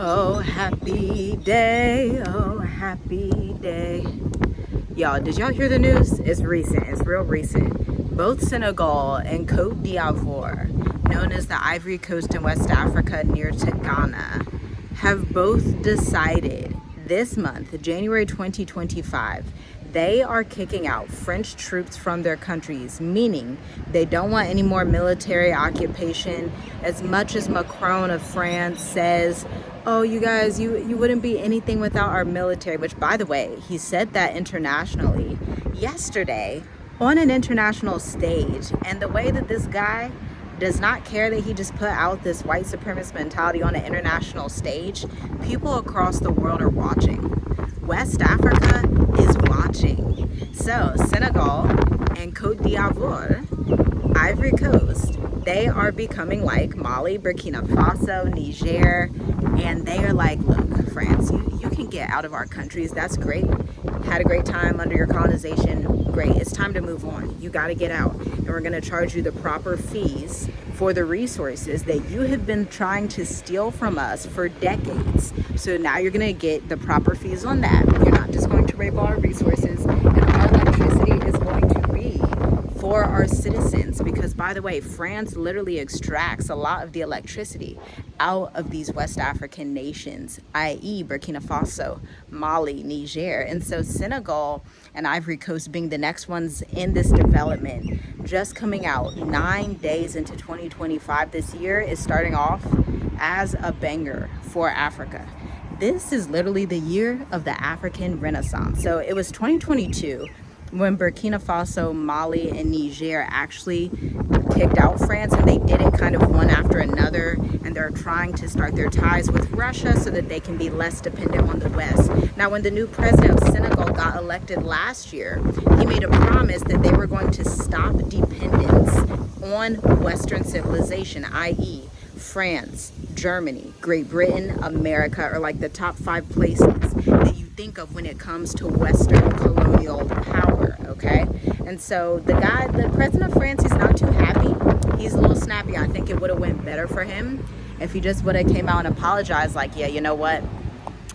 Oh, happy day. Oh, happy day. Y'all, did y'all hear the news? It's recent. It's real recent. Both Senegal and Cote d'Ivoire, known as the Ivory Coast in West Africa near to Ghana, have both decided this month, January 2025, they are kicking out French troops from their countries, meaning they don't want any more military occupation. As much as Macron of France says, oh, you guys, you wouldn't be anything without our military, which, by the way, he said that internationally yesterday on an international stage. And the way that this guy does not care that he just put out this white supremacist mentality on an international stage, people across the world are watching. West Africa is watching. So Senegal and Cote d'Ivoire, Ivory Coast, they are becoming like Mali, Burkina Faso, Niger, and they are like, look, France, you can get out of our countries. That's great. Had a great time under your colonization. Great. It's time to move on. You got to get out. And we're going to charge you the proper fees for the resources that you have been trying to steal from us for decades. So now you're going to get the proper fees on that. You're not just going to rape all our resources, and our electricity is going to be for our citizens, because, by the way, France literally extracts a lot of the electricity out of these West African nations, i.e. Burkina Faso, Mali, Niger. And so Senegal and Ivory Coast being the next ones in this development, just coming out 9 days into 2025 this year, is starting off as a banger for Africa. This is literally the year of the African Renaissance. So it was 2022 when Burkina Faso, Mali, and Niger actually kicked out France, and they did it kind of one after another, and they're trying to start their ties with Russia so that they can be less dependent on the West. Now, when the new president of Senegal got elected last year, he made a promise that they were going to stop dependence on Western civilization, i.e. France, Germany, Great Britain, America are like the top 5 places that you think of when it comes to Western colonial power, okay? And so the president of France, he's not too happy. He's a little snappy. I think it would have went better for him if he just would have came out and apologized, like, yeah, you know what?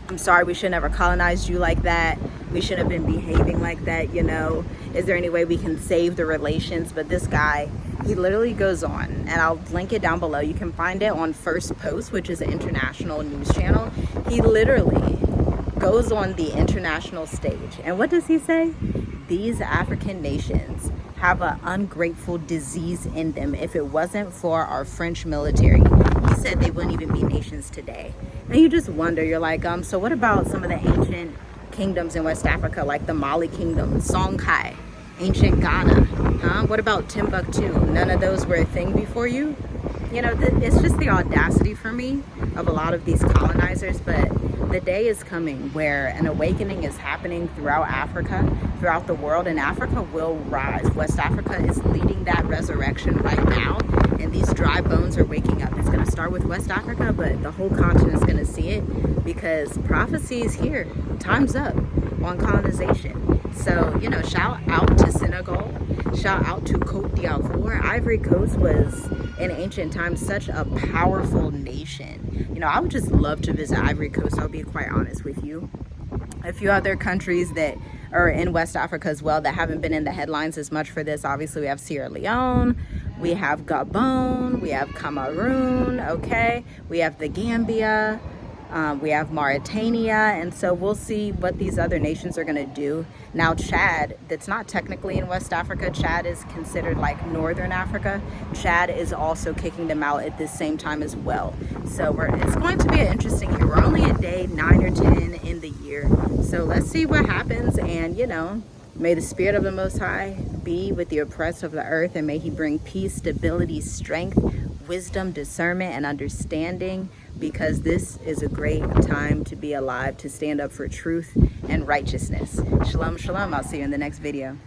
I'm sorry, we should never colonized you like that. We should have been behaving like that, you know? Is there any way we can save the relations? But this guy, he literally goes on, and I'll link it down below. You can find it on First Post, which is an international news channel. He literally goes on the international stage. And what does he say? These African nations have an ungrateful disease in them. If it wasn't for our French military, he said they wouldn't even be nations today. And you just wonder, you're like, so what about some of the ancient kingdoms in West Africa, like the Mali kingdom, Songhai, ancient Ghana? What about Timbuktu? None of those were a thing before you? You know, it's just the audacity for me of a lot of these colonizers. But the day is coming where an awakening is happening throughout Africa, throughout the world, and Africa will rise. West Africa is leading that resurrection right now, and these dry bones are waking up. It's going to start with West Africa, but the whole continent is going to see it, because prophecy is here. Time's up on colonization. So, you know, shout out to Senegal, shout out to Cote d'Ivoire. Ivory Coast was, in ancient times, such a powerful nation. You know, I would just love to visit Ivory Coast, I'll be quite honest with you. A few other countries that are in West Africa as well that haven't been in the headlines as much for this. Obviously, we have Sierra Leone, we have Gabon, we have Cameroon, okay? We have the Gambia, we have Mauritania, and so we'll see what these other nations are going to do. Now, Chad, that's not technically in West Africa. Chad is considered like Northern Africa. Chad is also kicking them out at the same time as well. So it's going to be an interesting year. We're only at day 9 or 10 in the year. So let's see what happens, and, you know, may the Spirit of the Most High be with the oppressed of the earth, and may he bring peace, stability, strength, wisdom, discernment, and understanding, because this is a great time to be alive, to stand up for truth and righteousness. Shalom, shalom. I'll see you in the next video.